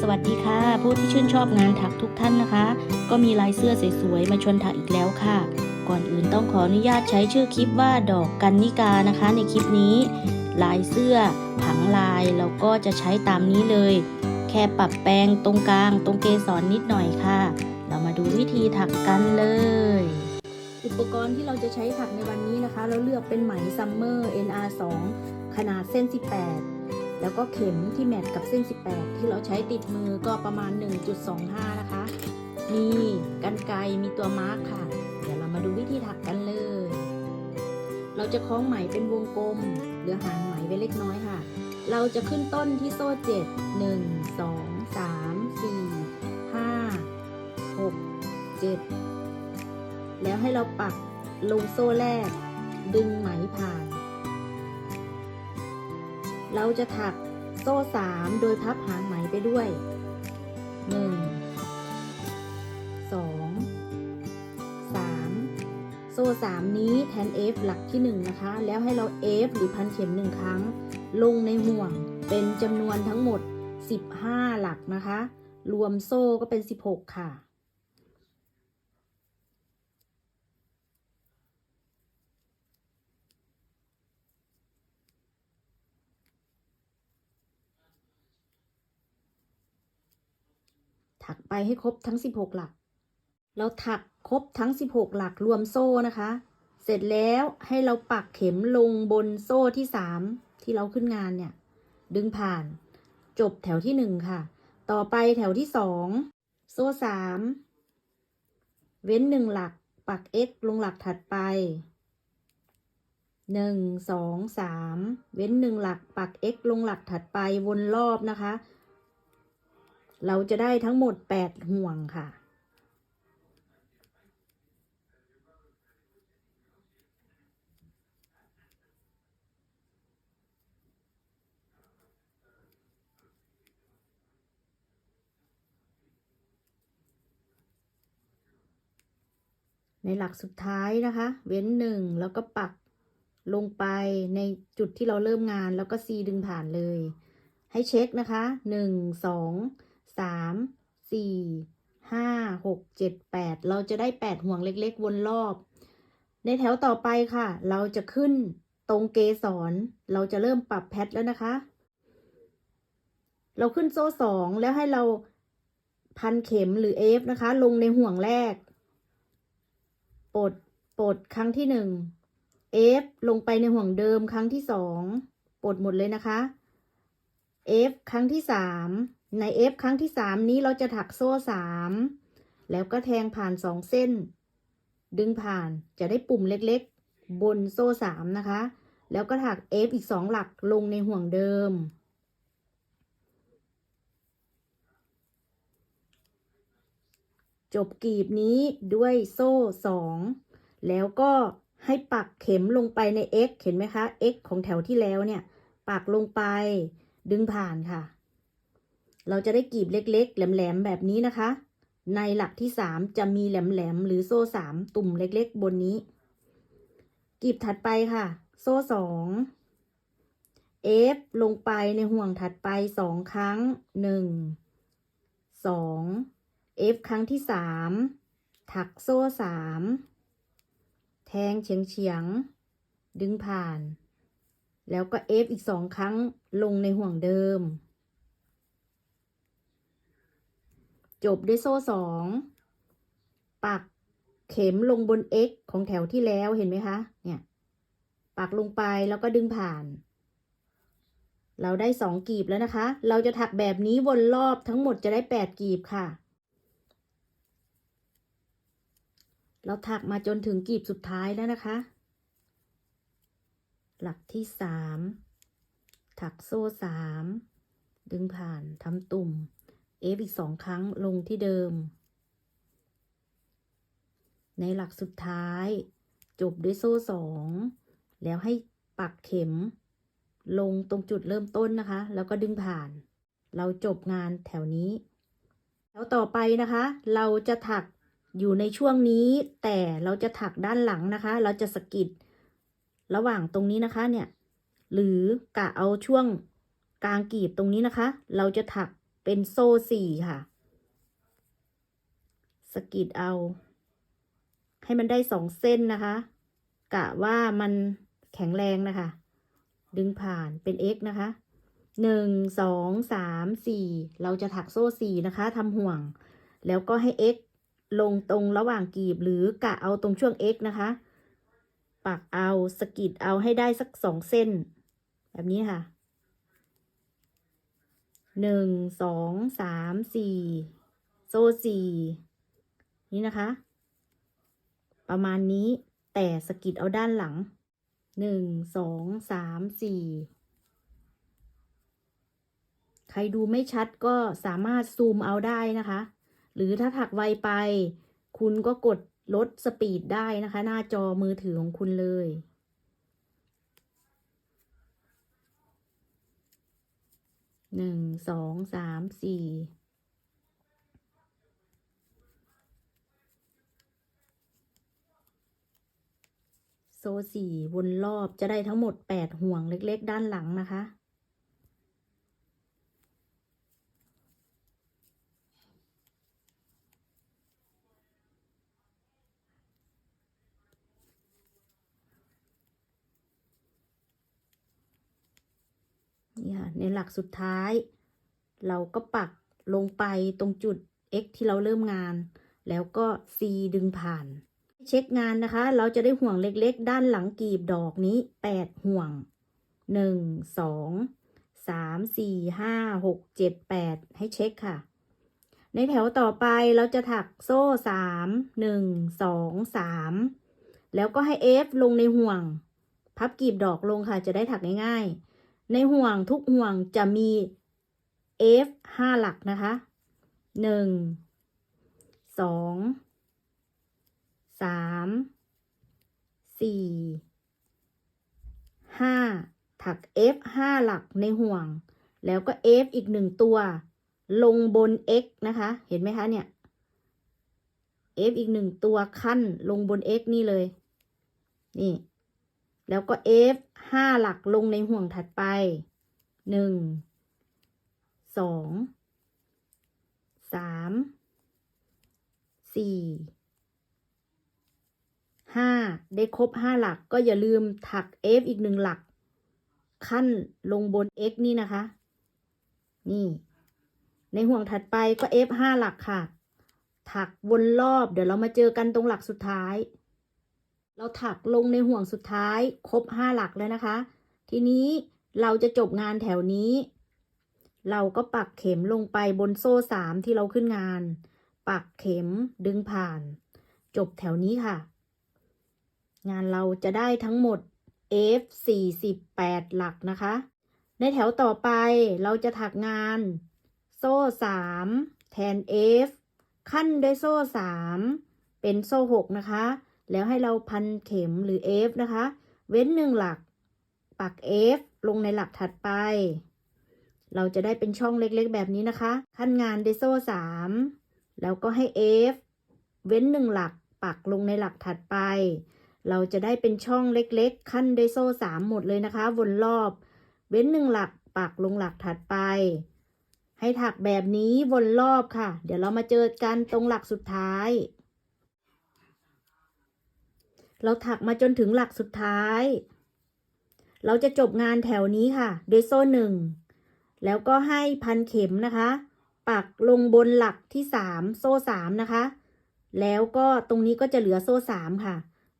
สวัสดีค่ะผู้ที่ชื่นชอบงานถักทุกท่านนะคะก็มีลายเสื้อสวยๆมาชวนถักอีกแล้วค่ะก่อนอื่นต้องขออนุญาตใช้ชื่อคลิปว่าดอกกันนิกานะคะในคลิปนี้ลายเสื้อผังลายเราก็จะใช้ตามนี้เลยแค่ปรับแปลงตรงกลางตรงเกสรนิดหน่อยค่ะเรามาดูวิธีถักกันเลยอุปกรณ์ที่เราจะใช้ถักในวันนี้นะคะเราเลือกเป็นไหมซัมเมอร์ NR2 ขนาดเส้น18แล้วก็เข็มที่แมทกับเส้น18ที่เราใช้ติดมือก็ประมาณ 1.25 นะคะมีกรรไกรมีตัวมาร์กค่ะเดี๋ยวเรามาดูวิธีถักกันเลยเราจะคล้องไหมเป็นวงกลมเหลือหางไหมไว้เล็กน้อยค่ะเราจะขึ้นต้นที่โซ่7 1 2 3 4 5 6 7แล้วให้เราปักลงโซ่แรกดึงไหมผ่านเราจะถักโซ่3โดยพับหางไหมไปด้วย1 2 3โซ่3นี้แทน F หลักที่1นะคะแล้วให้เรา F หรือพันเข็ม1ครั้งลงในห่วงเป็นจำนวนทั้งหมด15หลักนะคะรวมโซ่ก็เป็น16ค่ะถักไปให้ครบทั้ง16หลักเราถักครบทั้ง16หลักรวมโซ่นะคะเสร็จแล้วให้เราปักเข็มลงบนโซ่ที่3ที่เราขึ้นงานเนี่ยดึงผ่านจบแถวที่1ค่ะต่อไปแถวที่2โซ่3เว้น1หลักปัก x ลงหลักถัดไป1 2 3เว้น1หลักปัก x ลงหลักถัดไปวนรอบนะคะเราจะได้ทั้งหมด8ห่วงค่ะในหลักสุดท้ายนะคะเว้น1แล้วก็ปักลงไปในจุดที่เราเริ่มงานแล้วก็ซีดึงผ่านเลยให้เช็คนะคะ1 2 3 4 5 6 7 8เราจะได้8ห่วงเล็กๆวนรอบในแถวต่อไปค่ะเราจะขึ้นตรงเกสรเราจะเริ่มปรับแพทแล้วนะคะเราขึ้นโซ่2แล้วให้เราพันเข็มหรือ F นะคะลงในห่วงแรกปลดครั้งที่1 F ลงไปในห่วงเดิมครั้งที่2ปลดหมดเลยนะคะ F ครั้งที่3ใน F ครั้งที่3นี้เราจะถักโซ่3แล้วก็แทงผ่าน2เส้นดึงผ่านจะได้ปุ่มเล็กๆบนโซ่3นะคะแล้วก็ถัก F อีก2หลักลงในห่วงเดิมจบกลีบนี้ด้วยโซ่2แล้วก็ให้ปักเข็มลงไปใน X เห็นไหมคะ X ของแถวที่แล้วเนี่ยปักลงไปดึงผ่านค่ะเราจะได้กลีบเล็กๆแหลมๆแบบนี้นะคะในหลักที่3จะมีแหลมๆหรือโซ่3ตุ่มเล็กๆบนนี้กลีบถัดไปค่ะโซ่2 F ลงไปในห่วงถัดไป2ครั้ง1 2 F ครั้งที่3ถักโซ่3แทงเฉียงดึงผ่านแล้วก็ F อีก2ครั้งลงในห่วงเดิมจบด้วยโซ่2ปักเข็มลงบน X ของแถวที่แล้วเห็นไหมคะเนี่ยปักลงไปแล้วก็ดึงผ่านเราได้2กลีบแล้วนะคะเราจะถักแบบนี้วนรอบทั้งหมดจะได้8กลีบค่ะเราถักมาจนถึงกลีบสุดท้ายแล้วนะคะหลักที่3ถักโซ่3ดึงผ่านทำตุ่ม F อีก2ครั้งลงที่เดิมในหลักสุดท้ายจบด้วยโซ่2แล้วให้ปักเข็มลงตรงจุดเริ่มต้นนะคะแล้วก็ดึงผ่านเราจบงานแถวนี้แล้วต่อไปนะคะเราจะถักอยู่ในช่วงนี้แต่เราจะถักด้านหลังนะคะเราจะสะกิดระหว่างตรงนี้นะคะเนี่ยหรือกะเอาช่วงกลางกลีบตรงนี้นะคะเราจะถัก เป็นโซ่4ค่ะสะกิดเอาให้มันได้2เส้นนะคะกะว่ามันแข็งแรงนะคะดึงผ่านเป็น x นะคะ1 2 3 4เราจะถักโซ่4นะคะทำห่วงแล้วก็ให้ x ลงตรงระหว่างกีบหรือกะเอาตรงช่วง x นะคะปักเอาสะกิดเอาให้ได้สัก2เส้นแบบนี้ค่ะ1 2 3 4โซ่4นี่นะคะประมาณนี้แต่สะกิดเอาด้านหลัง1 2 3 4ใครดูไม่ชัดก็สามารถซูมเอาได้นะคะหรือถ้าถักไวไปคุณก็กดลดสปีดได้นะคะหน้าจอมือถือของคุณเลย1 2 3 4โซ่4วนรอบจะได้ทั้งหมด8ห่วงเล็กๆด้านหลังนะคะนี่ค่ะในหลักสุดท้ายเราก็ปักลงไปตรงจุด x ที่เราเริ่มงานแล้วก็ c ดึงผ่านเช็คงานนะคะเราจะได้ห่วงเล็กๆด้านหลังกีบดอกนี้8ห่วง1 2 3 4 5 6 7 8ให้เช็คค่ะในแถวต่อไปเราจะถักโซ่3 1 2 3แล้วก็ให้ F ลงในห่วงพับกีบดอกลงค่ะจะได้ถักง่ายๆในห่วงทุกห่วงจะมี F 5 หลักนะคะ1 2 3 4 5ถัก F 5 หลักในห่วงแล้วก็ F อีก1ตัวลงบน x นะคะเห็นไหมคะเนี่ย F อีก1ตัวขั้นลงบน x นี่เลยนี่แล้วก็ F 5 หลักลงในห่วงถัดไป1 2 3 4 5ได้ครบ5หลักก็อย่าลืมถัก F อีก1หลักขั้นลงบน x นี่นะคะนี่ในห่วงถัดไปก็ F 5 หลักค่ะถักวนรอบเดี๋ยวเรามาเจอกันตรงหลักสุดท้ายเราถักลงในห่วงสุดท้ายครบ5หลักแล้วนะคะทีนี้เราจะจบงานแถวนี้เราก็ปักเข็มลงไปบนโซ่3ที่เราขึ้นงานปักเข็มดึงผ่านจบแถวนี้ค่ะงานเราจะได้ทั้งหมด F 48หลักนะคะในแถวต่อไปเราจะถักงานโซ่3แทน F ขั้นด้วยโซ่3เป็นโซ่6นะคะแล้วให้เราพันเข็มหรือ F นะคะเว้น1หลักปัก F ลงในหลักถัดไปเราจะได้เป็นช่องเล็กๆแบบนี้นะคะขั้นงานด้วยโซ่3แล้วก็ให้ F เว้น1หลักปักลงในหลักถัดไปเราจะได้เป็นช่องเล็กๆขั้นด้วยโซ่3หมดเลยนะคะวนรอบเว้น1หลักปักลงหลักถัดไปให้ถักแบบนี้วนรอบค่ะเดี๋ยวเรามาเจอกันตรงหลักสุดท้ายเราถักมาจนถึงหลักสุดท้ายเราจะจบงานแถวนี้ค่ะโดยโซ่1แล้วก็ให้พันเข็มนะคะปักลงบนหลักที่3โซ่3นะคะแล้วก็ตรงนี้ก็จะเหลือโซ่3ค่ะ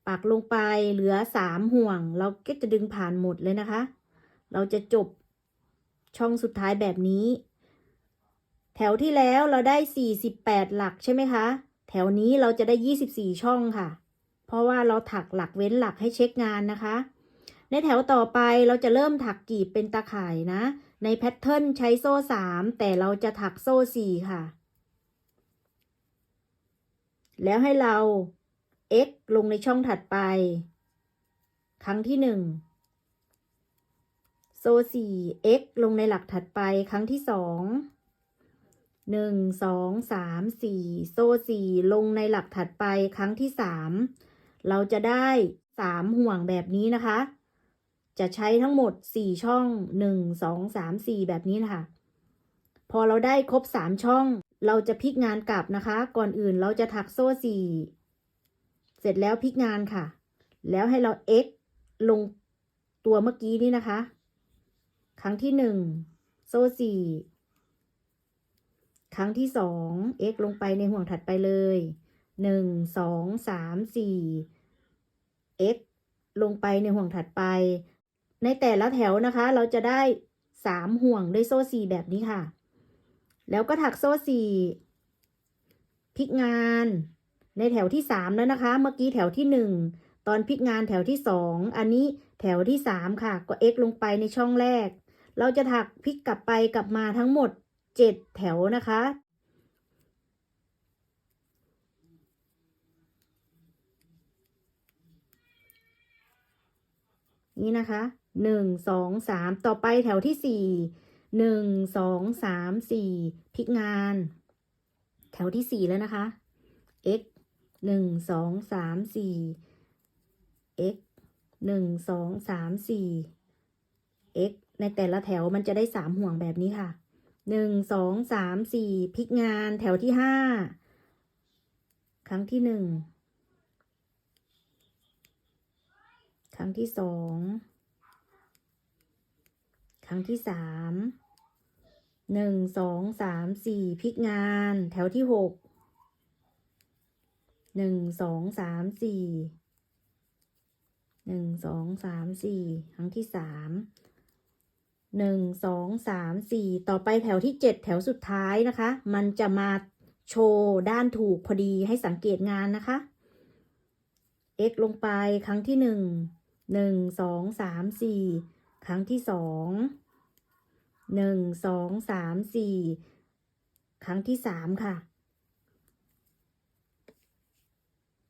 ปักลงไปเหลือ3ห่วงเราก็จะดึงผ่านหมดเลยนะคะเราจะจบช่องสุดท้ายแบบนี้แถวที่แล้วเราได้48หลักใช่ไหมคะแถวนี้เราจะได้24ช่องค่ะเพราะว่าเราถักหลักเว้นหลักให้เช็คงานนะคะในแถวต่อไปเราจะเริ่มถักกีบเป็นตาข่ายนะในแพทเทิร์นใช้โซ่3แต่เราจะถักโซ่4ค่ะแล้วให้เรา x ลงในช่องถัดไปครั้งที่1โซ่4 x ลงในหลักถัดไปครั้งที่2 1 2 3 4โซ่4ลงในหลักถัดไปครั้งที่3เราจะได้3ห่วงแบบนี้นะคะจะใช้ทั้งหมด4ช่อง1 2 3 4แบบนี้นะคะ พอเราได้ครบ3ช่องเราจะพลิกงานกลับนะคะ ก่อนอื่นเราจะถักโซ่4เสร็จแล้วพลิกงานค่ะ แล้วให้เรา x ลงตัวเมื่อกี้นี่นะคะ ครั้งที่1โซ่4ครั้งที่2 x ลงไปในห่วงถัดไปเลย1 2 3 4 x ลงไปในห่วงถัดไปในแต่ละแถวนะคะเราจะได้3ห่วงด้วยโซ่4แบบนี้ค่ะแล้วก็ถักโซ่4พลิกงานในแถวที่3แล้วนะคะเมื่อกี้แถวที่1ตอนพลิกงานแถวที่2อันนี้แถวที่3ค่ะก็ x ลงไปในช่องแรกเราจะถักพลิกกลับไปกลับมาทั้งหมด7แถวนะคะนี่นะคะ1 2 3ต่อไปแถวที่4 1 2 3 4พลิกงานแถวที่4แล้วนะคะ x 1 2 3 4 x 1 2 3 4 x ในแต่ละแถวมันจะได้3ห่วงแบบนี้ค่ะ1 2 3 4พลิกงานแถวที่5ครั้งที่1ครั้งที่2ครั้งที่3 1 2 3 4พลิกงานแถวที่6 1 2 3 4 1 2 3 4ครั้งที่3 1 2 3 4ต่อไปแถวที่7แถวสุดท้ายนะคะมันจะมาโชว์ด้านถูกพอดีให้สังเกตงานนะคะ x ลงไปครั้งที่1 1 2 3 4ครั้งที่2 1 2 3 4ครั้งที่3ค่ะ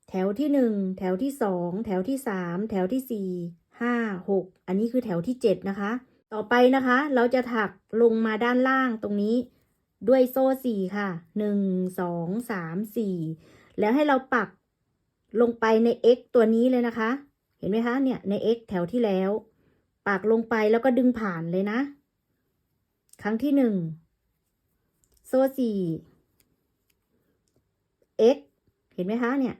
แถวที่1แถวที่2แถวที่3แถวที่4 5 6อันนี้คือแถวที่7นะคะต่อไปนะคะเราจะถักลงมาด้านล่างตรงนี้ด้วยโซ่4ค่ะ1 2 3 4แล้วให้เราปักลงไปใน x ตัวนี้เลยนะคะเห็นไหมคะเนี่ยใน x แถวที่แล้วปักลงไปแล้วก็ดึงผ่านเลยนะครั้งที่1โซ่4 x เห็นไหมคะเนี่ย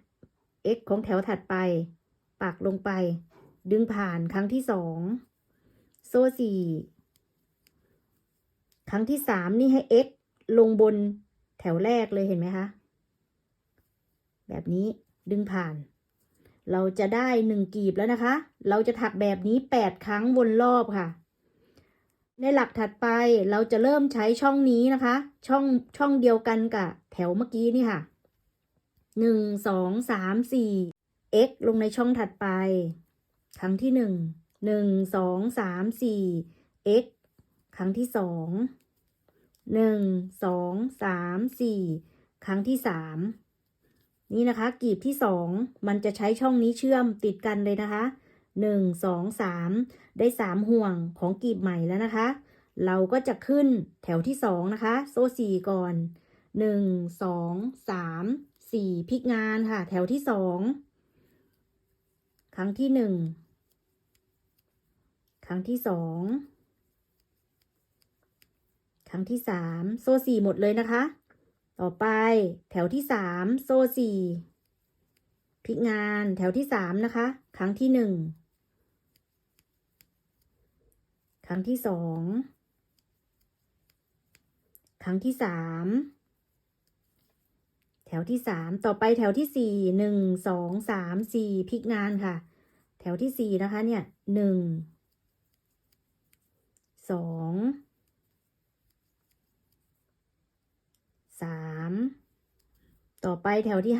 x ของแถวถัดไปปักลงไปดึงผ่านครั้งที่2โซ่4ครั้งที่3นี่ให้ x ลงบนแถวแรกเลยเห็นไหมคะแบบนี้ดึงผ่านเราจะได้1กีบแล้วนะคะเราจะถักแบบนี้8ครั้งวนรอบค่ะในหลักถัดไปเราจะเริ่มใช้ช่องนี้นะคะช่องเดียวกันกับแถวเมื่อกี้นี่ค่ะ1 2 3 4 x ลงในช่องถัดไปครั้งที่1 1 2 3 4 x ครั้งที่2 1 2 3 4ครั้งที่3นี่นะคะกีบที่2มันจะใช้ช่องนี้เชื่อมติดกันเลยนะคะ1 2 3ได้3ห่วงของกีบใหม่แล้วนะคะเราก็จะขึ้นแถวที่2นะคะโซ่4ก่อน1 2 3 4พลิกงานค่ะแถวที่2ครั้งที่1ครั้งที่2ครั้งที่3โซ่4หมดเลยนะคะต่อไปแถวที่3โซ่4พลิกงานแถวที่3นะคะครั้งที่1ครั้งที่2ครั้งที่3แถวที่3ต่อไปแถวที่4 1 2 3 4พลิกงานค่ะแถวที่4นะคะเนี่ย1 2 3ต่อไปแถวที่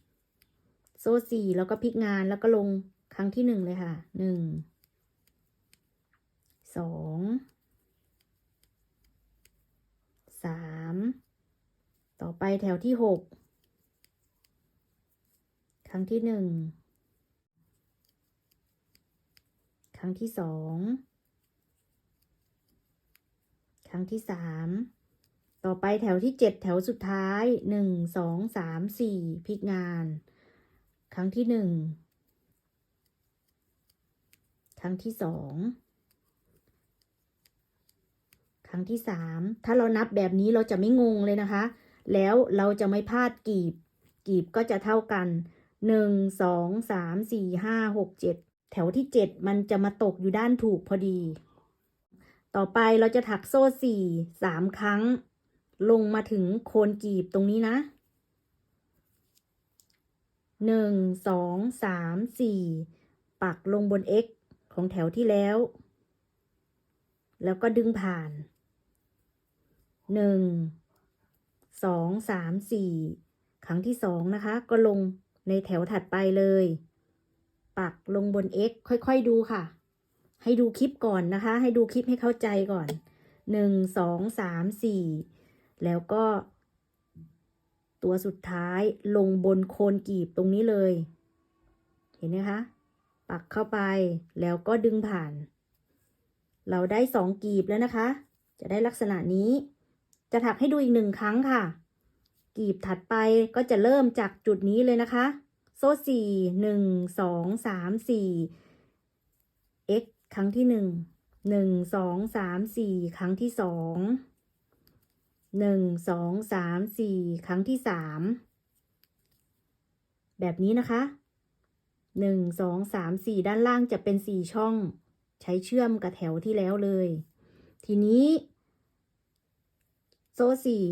5โซ่4แล้วก็พลิกงานแล้วก็ลงครั้งที่1เลยค่ะ1 2 3ต่อไปแถวที่6ครั้งที่1ครั้งที่2ครั้งที่3ต่อไปแถวที่7แถวสุดท้าย1 2 3 4พลิกงานครั้งที่1ครั้งที่2ค ครั้งที่3ถ้าเรานับแบบนี้เราจะไม่งงเลยนะคะ แล้วเราจะไม่พลาดกีบก็จะเท่ากัน1 2 3 4 5 6 7แถวที่7มันจะมาตกอยู่ด้านถูกพอดี ต่อไปเราจะถักโซ่3 ครั้งลงมาถึงโคนกีบตรงนี้นะ1 2 3 4ปักลงบน X ของแถวที่แล้วก็ดึงผ่าน1 2 3 4ครั้งที่2นะคะก็ลงในแถวถัดไปเลยปักลงบน X ค่อยๆดูค่ะให้ดูคลิปก่อนนะคะให้ดูคลิปให้เข้าใจก่อน1 2 3 4แล้วก็ตัวสุดท้ายลงบนโคนกีบตรงนี้เลยเห็นไหมคะปักเข้าไปแล้วก็ดึงผ่านเราได้2กีบแล้วนะคะจะได้ลักษณะนี้จะถักให้ดูอีก1ครั้งค่ะกีบถัดไปก็จะเริ่มจากจุดนี้เลยนะคะโซ่4 1 2 3 4 x ครั้งที่1 1 2 3 4ครั้งที่2 1 2 3 4ครั้งที่3แบบนี้นะคะ1 2 3 4ด้านล่างจะเป็น4ช่องใช้เชื่อมกับแถวที่แล้วเลยทีนี้โซ่4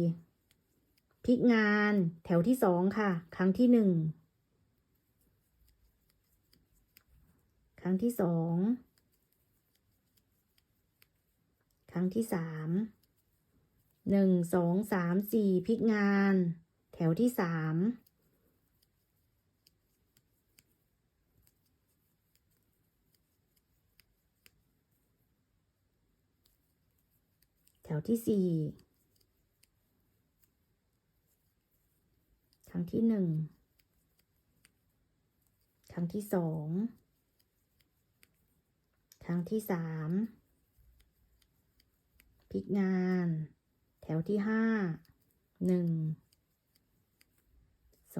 พลิกงานแถวที่2ค่ะครั้งที่1ครั้งที่2ครั้งที่3 1 2 3 4พลิกงานแถวที่3แถวที่4ครั้งที่1ครั้งที่2ครั้งที่3พลิกงานแถวที่5 1 2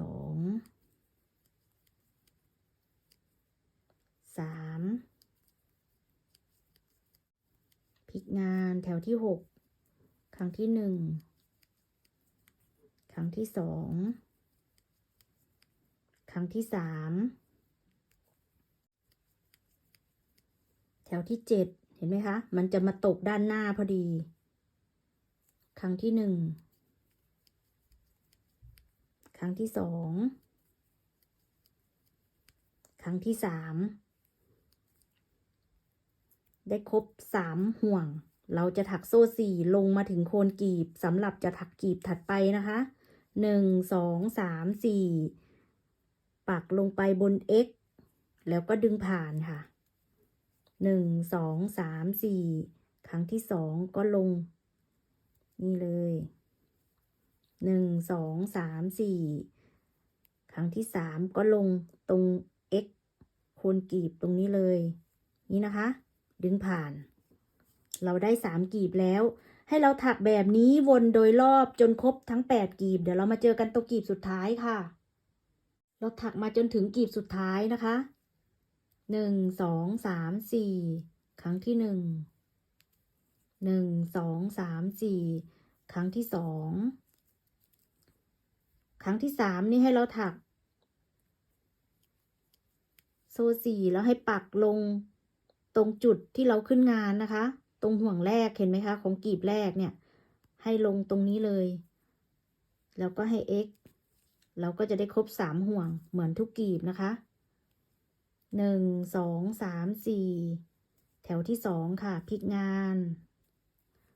3พลิกงานแถวที่6ครั้งที่1ครั้งที่2ครั้งที่3แถวที่7เห็นไหมคะมันจะมาตกด้านหน้าพอดีครั้งที่1ครั้งที่2ครั้งที่3ได้ครบ3ห่วงเราจะถักโซ่4ลงมาถึงโคนกีบสำหรับจะถักกีบถัดไปนะคะ1 2 3 4ปักลงไปบน X แล้วก็ดึงผ่านค่ะ1 2 3 4ครั้งที่2ก็ลงนี่เลย1 2 3 4ครั้งที่3ก็ลงตรง X โคนกีบตรงนี้เลยนี่นะคะดึงผ่านเราได้3กีบแล้วให้เราถักแบบนี้วนโดยรอบจนครบทั้ง8กีบเดี๋ยวเรามาเจอกันตรงกีบสุดท้ายค่ะเราถักมาจนถึงกีบสุดท้ายนะคะ1 2 3 4ครั้งที่1 1 2 3 4ครั้งที่2ครั้งที่3นี่ให้เราถักโซ่4แล้วให้ปักลงตรงจุดที่เราขึ้นงานนะคะตรงห่วงแรกเห็นไหมคะของกีบแรกเนี่ยให้ลงตรงนี้เลยแล้วก็ให้ x เราก็จะได้ครบ3ห่วงเหมือนทุกกีบนะคะ1 2 3 4แถวที่2ค่ะพลิกงาน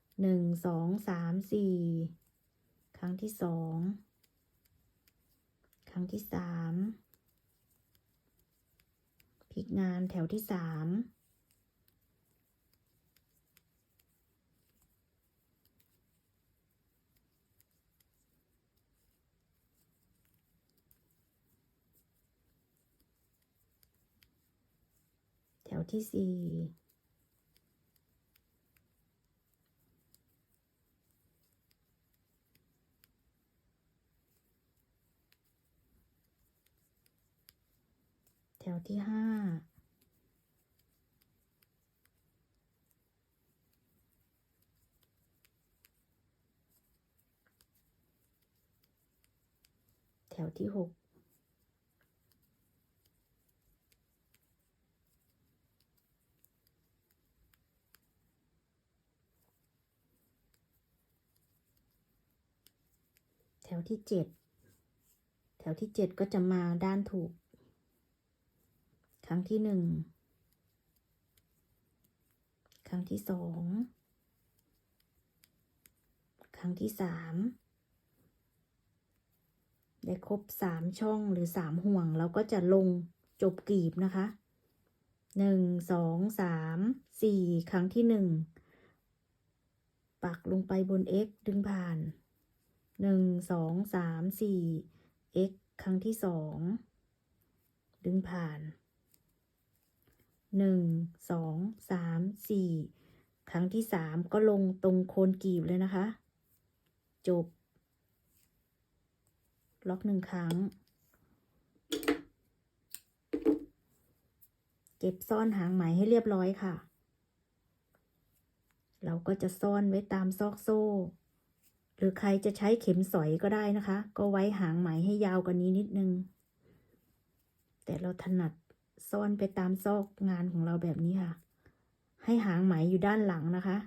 1 2 3 4ครั้งที่2ครั้งที่3พลิกงานแถวที่3แถวที่4แถวที่5 แถวที่6แถวที่7แถวที่7ก็จะมาด้านถูกครั้งที่1ครั้งที่2ครั้งที่3ได้ครบ3ช่องหรือ3ห่วงเราก็จะลงจบกลีบนะคะ1 2 3 4ครั้งที่1ปักลงไปบน x ดึงผ่าน1 2 3 4 x ครั้งที่2ดึงผ่าน1 2 3 4ครั้งที่3ก็ลงตรงโคนกลีบเลยนะคะจบล็อก1ครั้งเก็บซ่อนหางไหมให้เรียบร้อยค่ะเราก็จะซ่อนไว้ตามซอกโซ่หรือใครจะใช้เข็มสอยก็ได้นะคะก็ไว้หางไหมให้ยาวกว่านี้นิดนึงแต่เราถนัดซ่อนไปตามซอกงานของเราแบบนี้ค่ะให้หางไหมอยู่ด้านหลังนะคะ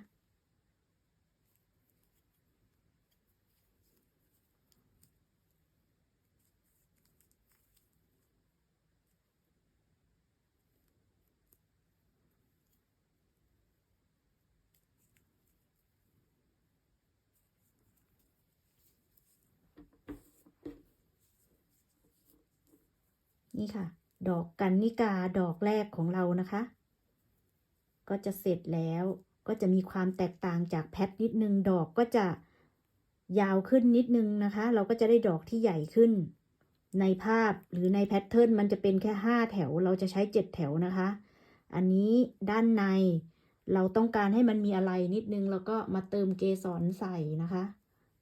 นี่ค่ะดอกกันนิกาดอกแรกของเรานะคะก็จะเสร็จแล้วก็จะมีความแตกต่างจากแพทนิดนึงดอกก็จะยาวขึ้นนิดนึงนะคะเราก็จะได้ดอกที่ใหญ่ขึ้นในภาพหรือในแพทเทิร์นมันจะเป็นแค่5แถวเราจะใช้7แถวนะคะอันนี้ด้านในเราต้องการให้มันมีอะไรนิดนึงแล้วก็มาเติมเกสรใส่นะคะ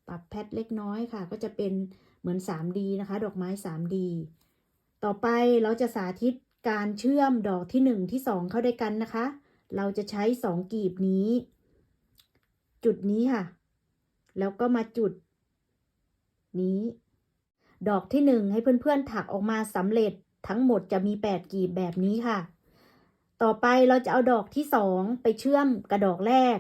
ปรับแพทเล็กน้อยค่ะก็จะเป็นเหมือน 3D นะคะดอกไม้ 3D ต่อไปเราจะสาธิตการเชื่อมดอกที่1ที่2เข้าด้วยกันนะคะเราจะใช้2กลีบนี้จุดนี้ค่ะแล้วก็มาจุดนี้ดอกที่1ให้เพื่อนๆถักออกมาสำเร็จทั้งหมดจะมี8กลีบแบบนี้ค่ะต่อไปเราจะเอาดอกที่2ไปเชื่อมกับดอกแรก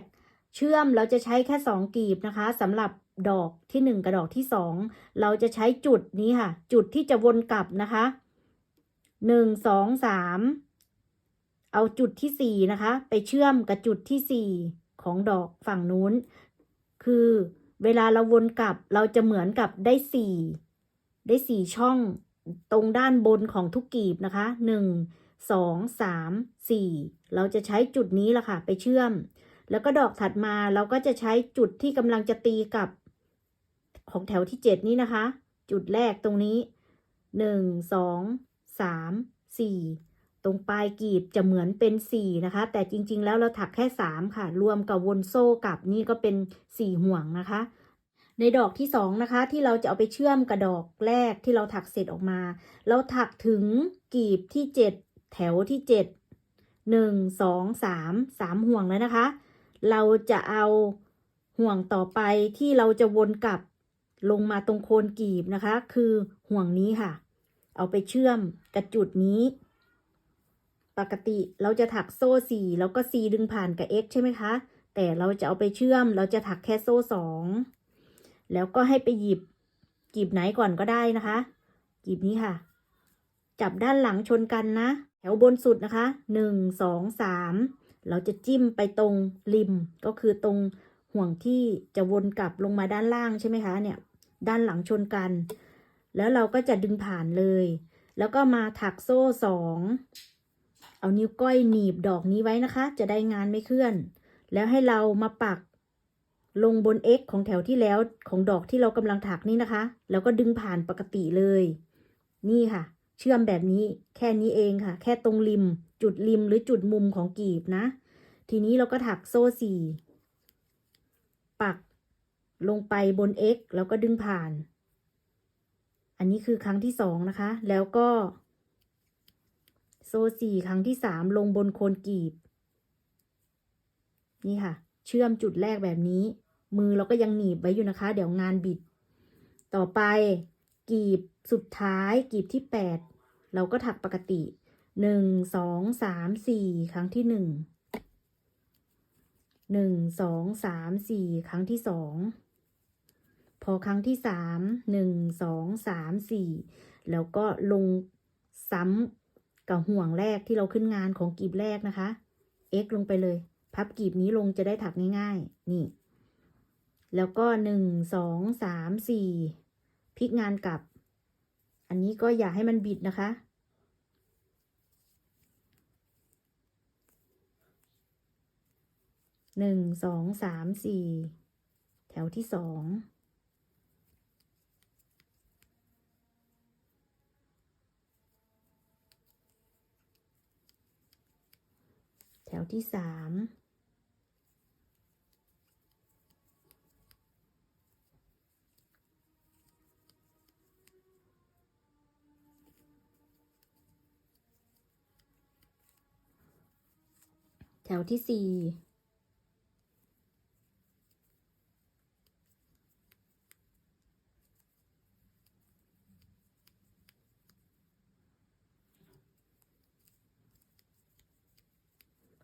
เชื่อมเราจะใช้แค่2กลีบนะคะสำหรับดอกที่1กับดอกที่2เราจะใช้จุดนี้ค่ะจุดที่จะวนกลับนะคะ1 2 3เอาจุดที่4นะคะไปเชื่อมกับจุดที่4ของดอกฝั่งนู้นคือเวลาเราวนกลับเราจะเหมือนกับได้4ช่องตรงด้านบนของทุกกลีบนะคะ1 2 3 4เราจะใช้จุดนี้ล่ะค่ะไปเชื่อมแล้วก็ดอกถัดมาเราก็จะใช้จุดที่กำลังจะตีกับของแถวที่7นี้นะคะจุดแรกตรงนี้1 2 3 4ตรงปลายกลีบจะเหมือนเป็น4นะคะแต่จริงๆแล้วเราถักแค่3ค่ะรวมกับวนโซ่กลับนี่ก็เป็น4ห่วงนะคะในดอกที่2นะคะที่เราจะเอาไปเชื่อมกับดอกแรกที่เราถักเสร็จออกมาเราถักถึงกลีบที่7แถวที่7 1 2 3ห่วงแล้วนะคะเราจะเอาห่วงต่อไปที่เราจะวนกลับลงมาตรงโคนกลีบนะคะคือห่วงนี้ค่ะเอาไปเชื่อมกับจุดนี้ปกติเราจะถักโซ่4แล้วก็ C ดึงผ่านกับ X ใช่ไหมคะแต่เราจะเอาไปเชื่อมเราจะถักแค่โซ่2แล้วก็ให้ไปหยิบกลีบไหนก่อนก็ได้นะคะกลีบนี้ค่ะจับด้านหลังชนกันนะแถวบนสุดนะคะ1 2 3เราจะจิ้มไปตรงริมก็คือตรงห่วงที่จะวนกลับลงมาด้านล่างใช่ไหมคะเนี่ยด้านหลังชนกันแล้วเราก็จะดึงผ่านเลยแล้วก็มาถักโซ่2เอานิ้วก้อยหนีบดอกนี้ไว้นะคะจะได้งานไม่เคลื่อนแล้วให้เรามาปักลงบน X ของแถวที่แล้วของดอกที่เรากำลังถักนี่นะคะแล้วก็ดึงผ่านปกติเลยนี่ค่ะเชื่อมแบบนี้แค่นี้เองค่ะแค่ตรงริมจุดริมหรือจุดมุมของกลีบนะทีนี้เราก็ถักโซ่4ปักลงไปบน X แล้วก็ดึงผ่านอันนี้คือครั้งที่2นะคะแล้วก็โซ่4ครั้งที่3ลงบนโคนกลีบนี่ค่ะเชื่อมจุดแรกแบบนี้มือเราก็ยังหนีบไว้อยู่นะคะเดี๋ยวงานบิดต่อไป กีบสุดท้ายกีบที่8เราก็ถักปกติ1 2 3 4ครั้งที่1 1 2 3 4ครั้งที่2พอครั้งที่3 1 2 3 4แล้วก็ลงซ้ำกับห่วงแรกที่เราขึ้นงานของกีบแรกนะคะ x ลงไปเลยพับกีบนี้ลงจะได้ถักง่ายๆนี่แล้วก็1 2 3 4พลิกงานกลับอันนี้ก็อย่าให้มันบิดนะคะ1 2 3 4แถวที่2แถวที่3แถวที่4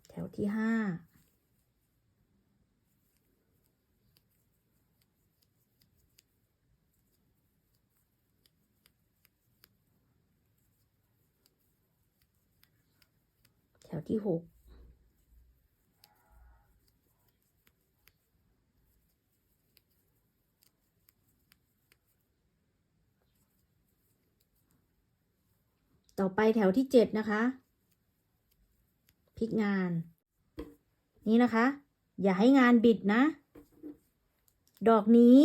แถวที่5แถวที่6ต่อไปแถวที่7นะคะพลิกงานนี่นะคะอย่าให้งานบิดนะดอกนี้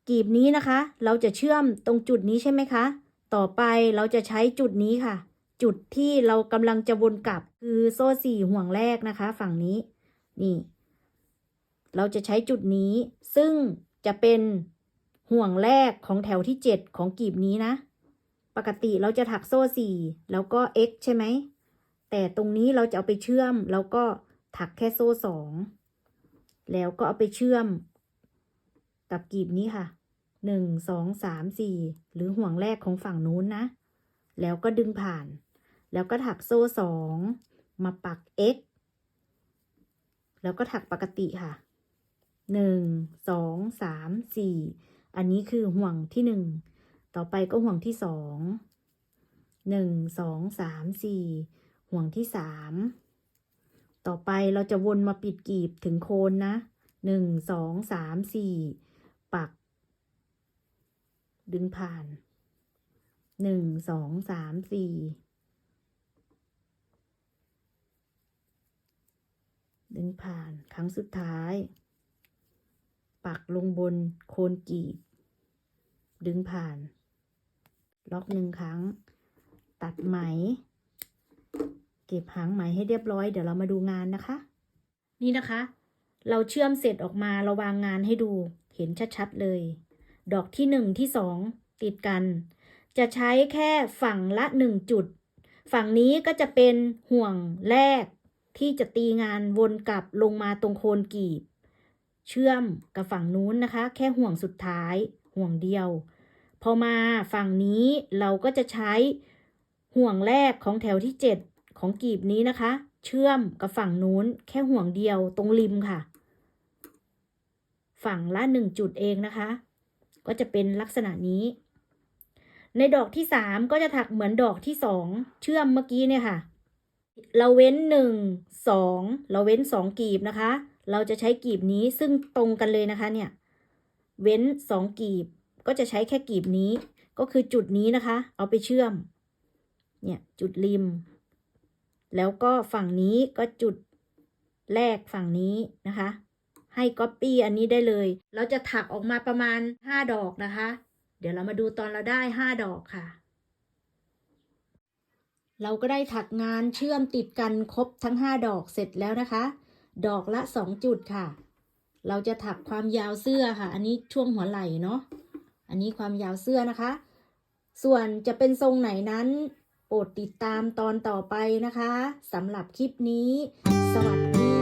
กีบนี้นะคะเราจะเชื่อมตรงจุดนี้ใช่ไหมคะต่อไปเราจะใช้จุดนี้ค่ะจุดที่เรากำลังจะวนกลับคือโซ่4ห่วงแรกนะคะฝั่งนี้นี่เราจะใช้จุดนี้ซึ่งจะเป็นห่วงแรกของแถวที่7ของกีบนี้นะปกติเราจะถักโซ่4แล้วก็ x ใช่ไหมแต่ตรงนี้เราจะเอาไปเชื่อมแล้วก็ถักแค่โซ่2แล้วก็เอาไปเชื่อมกับกีบนี้ค่ะ1 2 3 4หรือห่วงแรกของฝั่งนู้นนะแล้วก็ดึงผ่านแล้วก็ถักโซ่2มาปัก x แล้วก็ถักปกติค่ะ1 2 3 4อันนี้คือห่วงที่1ต่อไปก็ห่วงที่2 1 2 3 4ห่วงที่3ต่อไปเราจะวนมาปิดกีบถึงโคนนะ1 2 3 4ปักดึงผ่าน1 2 3 4ดึงผ่านครั้งสุดท้ายปักลงบนโคนกีบดึงผ่านล็อก1ครั้งตัดไหมเก็บหางไหมให้เรียบร้อยเดี๋ยวเรามาดูงานนะคะนี่นะคะเราเชื่อมเสร็จออกมาเราวางงานให้ดูเห็นชัดๆเลยดอกที่1ที่2ติดกันจะใช้แค่ฝั่งละ1จุดฝั่งนี้ก็จะเป็นห่วงแรกที่จะตีงานวนกลับลงมาตรงโคนกีบเชื่อมกับฝั่งนู้นนะคะแค่ห่วงสุดท้ายห่วงเดียวพอมาฝั่งนี้เราก็จะใช้ห่วงแรกของแถวที่7ของกีบนี้นะคะเชื่อมกับฝั่งนู้นแค่ห่วงเดียวตรงริมค่ะฝั่งละ1จุดเองนะคะก็จะเป็นลักษณะนี้ในดอกที่3ก็จะถักเหมือนดอกที่2เชื่อมเมื่อกี้เนี่ยค่ะเราเว้น1 2เราเว้น2กีบนะคะเราจะใช้กีบนี้ซึ่งตรงกันเลยนะคะเนี่ยเว้น2กีบก็จะใช้แค่กีบนี้ก็คือจุดนี้นะคะเอาไปเชื่อมเนี่ยจุดริมแล้วก็ฝั่งนี้ก็จุดแรกฝั่งนี้นะคะให้ก๊อปปี้อันนี้ได้เลยเราจะถักออกมาประมาณ5ดอกนะคะเดี๋ยวเรามาดูตอนเราได้5ดอกค่ะเราก็ได้ถักงานเชื่อมติดกันครบทั้ง5ดอกเสร็จแล้วนะคะดอกละ2จุดค่ะเราจะถักความยาวเสื้อค่ะอันนี้ช่วงหัวไหล่เนาะอันนี้ความยาวเสื้อนะคะส่วนจะเป็นทรงไหนนั้นโปรดติดตามตอนต่อไปนะคะสำหรับคลิปนี้สวัสดี